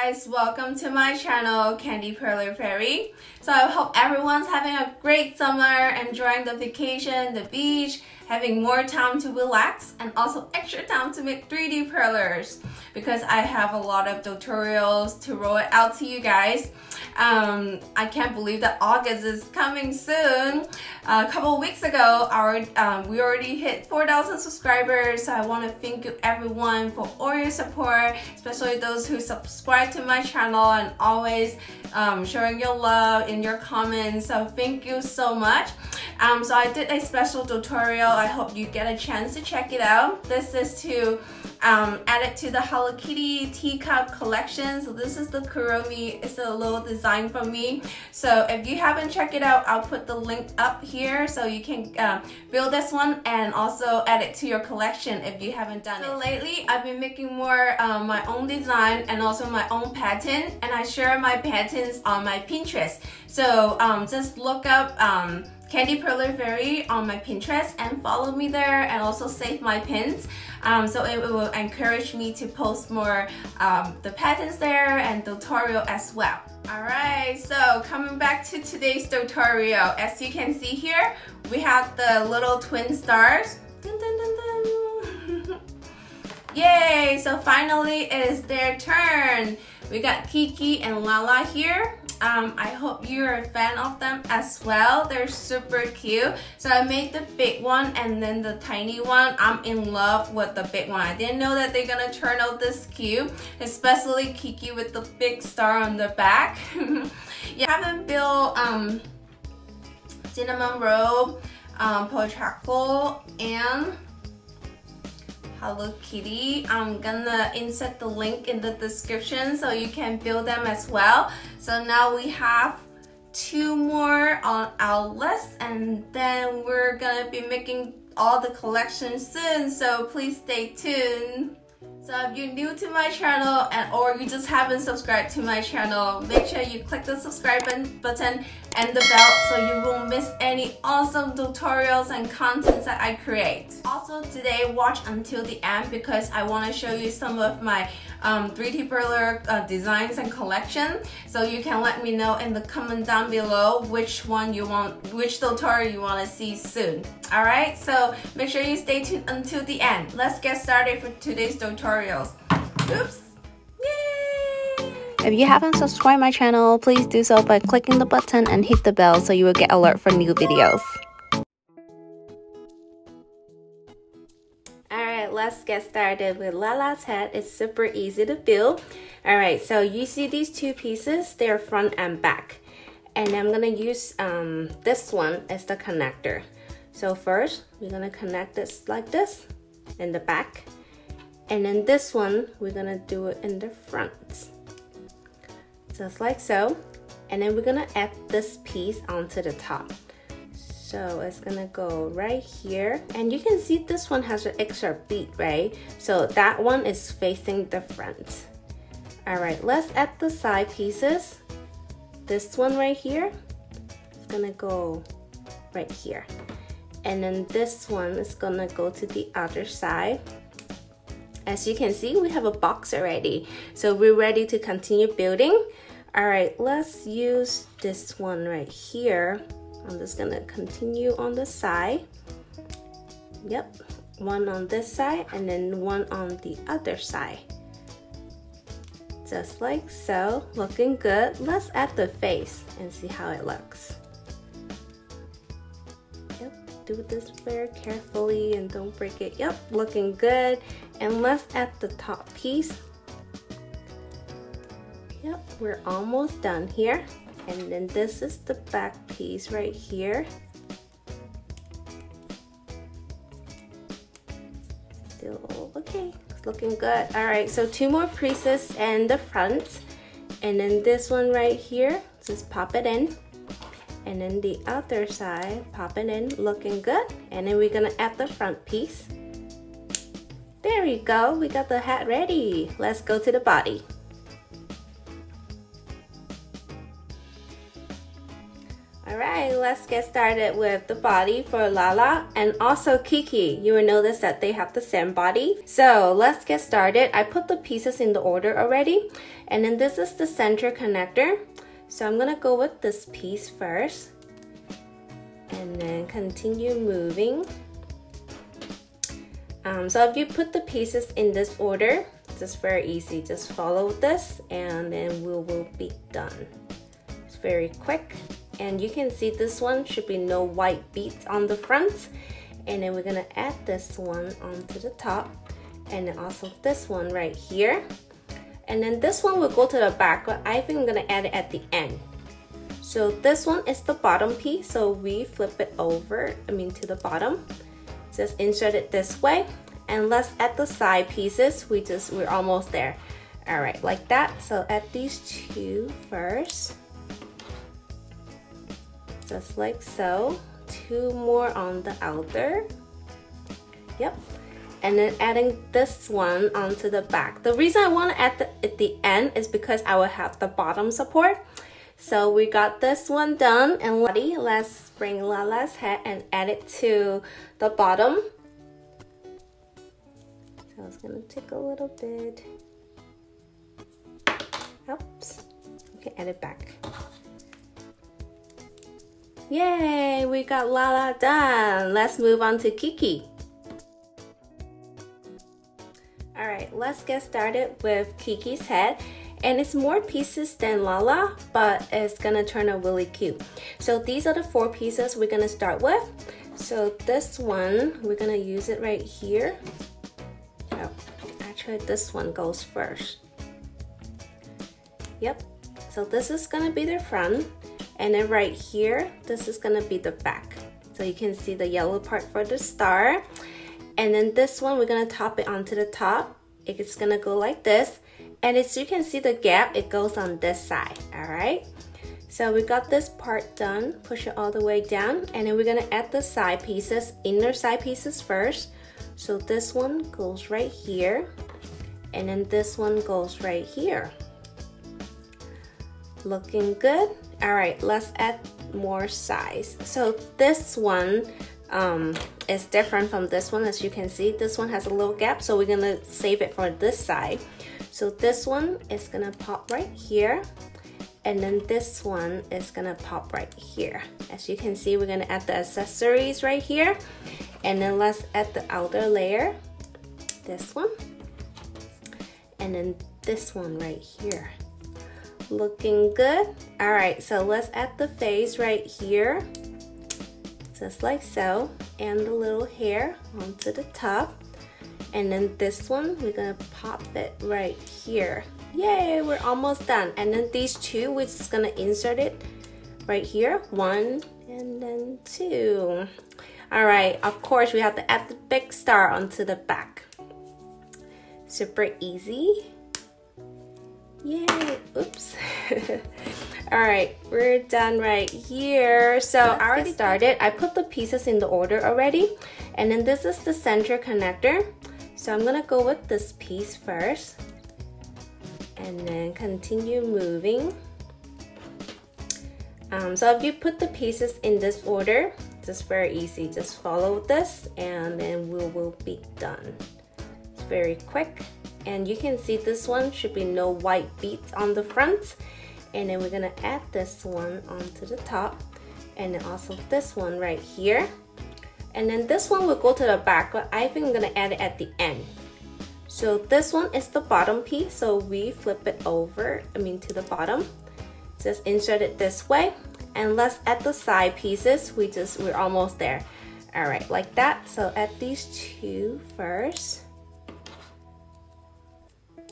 guys, welcome to my channel, Candy Perler Fairy. So I hope everyone's having a great summer, enjoying the vacation, the beach, having more time to relax, and also extra time to make 3D perlers because I have a lot of tutorials to roll it out to you guys. I can't believe that August is coming soon. A couple weeks ago, we already hit 4,000 subscribers, so I want to thank you everyone for all your support, especially those who subscribe to my channel and always showing your love in your comments. So thank you so much. So I did a special tutorial. I hope you get a chance to check it out. This is to add it to the Hello Kitty teacup collection. So this is the Kuromi. It's a little design from me. So if you haven't checked it out, I'll put the link up here so you can build this one and also add it to your collection if you haven't done it. So lately, I've been making more my own design and also my own pattern, and I share my patterns on my Pinterest. So just look up Candy Perler Fairy on my Pinterest and follow me there, and also save my pins. So it will encourage me to post more the patterns there and tutorial as well. Alright, so coming back to today's tutorial, as you can see here, we have the little twin stars. Dun, dun, dun, dun. Yay! So finally it is their turn. We got Kiki and Lala here. I hope you're a fan of them as well. They're super cute. So I made the big one and then the tiny one. I'm in love with the big one. I didn't know that they're gonna turn out this cute, especially Kiki with the big star on the back. Yeah, I haven't built cinnamon roll, charcoal, and Hello Kitty. I'm gonna insert the link in the description so you can build them as well. So now we have 2 more on our list, and then we're gonna be making all the collections soon, so please stay tuned. So if you're new to my channel or you just haven't subscribed to my channel, make sure you click the subscribe button and the bell so you won't miss any awesome tutorials and contents that I create. Also today, watch until the end because I want to show you some of my 3D perler designs and collection. So you can let me know in the comment down below which tutorial you want to see soon. Alright, so make sure you stay tuned until the end. Let's get started for today's tutorials. Oops! Yay! If you haven't subscribed my channel, please do so by clicking the button and hit the bell so you will get alert for new videos. Alright, let's get started with Lala's head. It's super easy to build. Alright, so you see these 2 pieces, they're front and back. And I'm gonna use this one as the connector. So first, we're gonna connect this like this in the back. And then this one, we're gonna do it in the front. Just like so. And then we're gonna add this piece onto the top. So it's gonna go right here. And you can see this one has an extra bead, right? So that one is facing the front. Alright, let's add the side pieces. This one right here is gonna go right here. And then this one is gonna go to the other side. As you can see, we have a box already. So we're ready to continue building. All right, let's use this one right here. I'm just gonna continue on the side. Yep, one on this side and then one on the other side. Just like so, looking good. Let's add the face and see how it looks. Yep, do this very carefully and don't break it. Yep, looking good. And let's add the top piece. Yep, we're almost done here. And then this is the back piece right here. Still okay, it's looking good. All right, so 2 more pieces in the front. And then this one right here, just pop it in. And then the other side, pop it in, looking good. And then we're gonna add the front piece. There we go, we got the hat ready. Let's go to the body. Alright, let's get started with the body for Lala and also Kiki. You will notice that they have the same body. So let's get started. I put the pieces in the order already. And then this is the center connector. So I'm gonna go with this piece first. And then continue moving. So if you put the pieces in this order, it's very easy. Just follow this and then we will be done. It's very quick. And you can see this one should be no white beads on the front. And then we're gonna add this one onto the top. And then also this one right here. And then this one will go to the back, but I think I'm gonna add it at the end. So this one is the bottom piece. So we flip it over, to the bottom. Just insert it this way. And let's add the side pieces. We're almost there. All right, like that. So add these two first. Just like so. Two more on the outer. Yep. And then adding this one onto the back. The reason I want to add at the end is because I will have the bottom support. So we got this one done. And let's bring Lala's head and add it to the bottom. So it's gonna take a little bit. Oops. Okay, add it back. Yay, we got Lala done. Let's move on to Kiki. Alright, let's get started with Kiki's head. And it's more pieces than Lala, but it's gonna turn out really cute. So these are the 4 pieces we're gonna start with. So this one, we're gonna use it right here. Oh, actually this one goes first. Yep, so this is gonna be the front. And then right here, this is gonna be the back. So you can see the yellow part for the star. And then this one, we're gonna top it onto the top. It's gonna go like this. And as you can see the gap, it goes on this side, all right? So we got this part done, push it all the way down. And then we're gonna add the side pieces, inner side pieces first. So this one goes right here. And then this one goes right here. Looking good. All right, let's add more size. So this one is different from this one. As you can see, this one has a little gap, so we're gonna save it for this side. So this one is gonna pop right here, and then this one is gonna pop right here. As you can see, we're gonna add the accessories right here, and then let's add the outer layer, this one, and then this one right here. Looking good. All right, so let's add the face right here, just like so, and the little hair onto the top. And then this one, we're gonna pop it right here. Yay, we're almost done. And then these two, we're just gonna insert it right here, 1 and then 2. All right, of course, we have to add the big star onto the back. Super easy. Yay, oops. All right, we're done right here. So I already started. I put the pieces in the order already. And then this is the center connector. So I'm gonna go with this piece first. And then continue moving. So if you put the pieces in this order, it's very easy. Just follow this and then we will be done. It's very quick. And you can see this one should be no white beads on the front. And then we're gonna add this one onto the top. And then also this one right here. And then this one will go to the back, but I think I'm gonna add it at the end. So this one is the bottom piece. So we flip it over, to the bottom. Just insert it this way. And let's add the side pieces. We're almost there. All right, like that. So add these two first.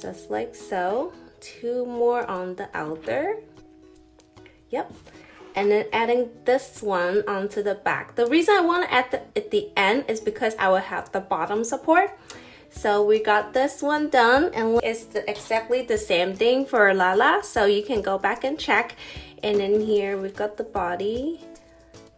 Just like so. 2 more on the outer. Yep. And then adding this one onto the back. The reason I want to add at the end is because I will have the bottom support. So we got this one done, and it's exactly the same thing for Lala. So you can go back and check. And in here we've got the body.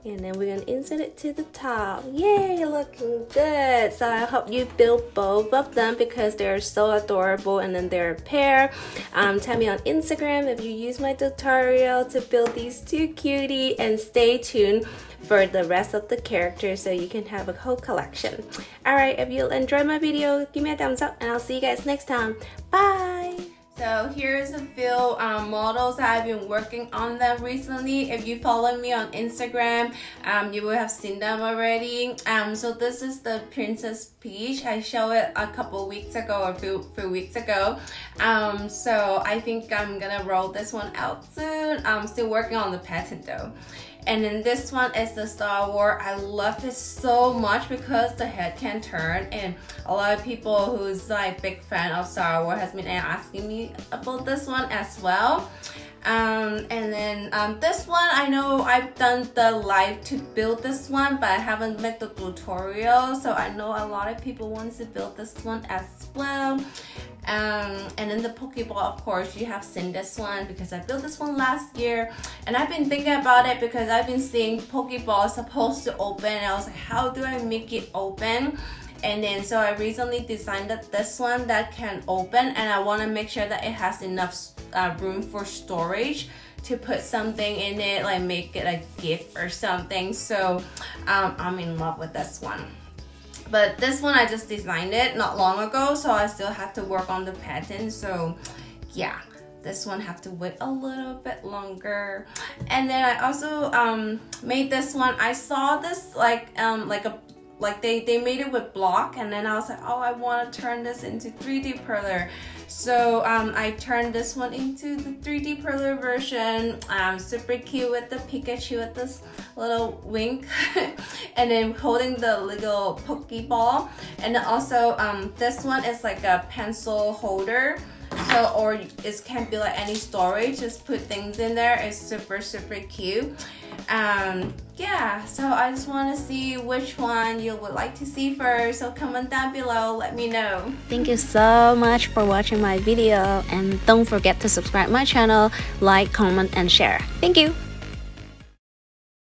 And then we're gonna insert it to the top. Yay, looking good. So I hope you build both of them because they're so adorable and then they're a pair. Tell me on Instagram if you use my tutorial to build these two cutie, and stay tuned for the rest of the characters so you can have a whole collection. Alright, if you enjoyed my video, give me a thumbs up and I'll see you guys next time. Bye! So here's a few models that I've been working on them recently. If you follow me on Instagram, you will have seen them already. So this is the Princess Peach. I showed it a couple weeks ago or few weeks ago. So I think I'm gonna roll this one out soon. I'm still working on the pattern though. And then this one is the Star Wars. I love it so much because the head can turn, and a lot of people who's like big fan of Star Wars has been asking me about this one as well. And then this one, I know I've done the live to build this one, but I haven't made the tutorial, so I know a lot of people want to build this one as well. And then the Pokeball, of course, you have seen this one because I built this one last year, and I've been thinking about it because I've been seeing Pokeball supposed to open, and I was like, how do I make it open? And then so I recently designed this one that can open, and I want to make sure that it has enough room for storage to put something in it, like make it a gift or something. So I'm in love with this one. But this one I just designed it not long ago, so I still have to work on the pattern. So yeah, this one have to wait a little bit longer. And then I also made this one. I saw this like they made it with block, and then I was like, oh, I want to turn this into 3D Perler. So I turned this one into the 3D Perler version. Super cute with the Pikachu with this little wink and then holding the little Pokeball. And then also this one is like a pencil holder. So, or it can be like any storage, just put things in there. It's super cute. Yeah, so I just want to see which one you would like to see first, so comment down below, let me know. Thank you so much for watching my video, and don't forget to subscribe my channel, like, comment and share. Thank you.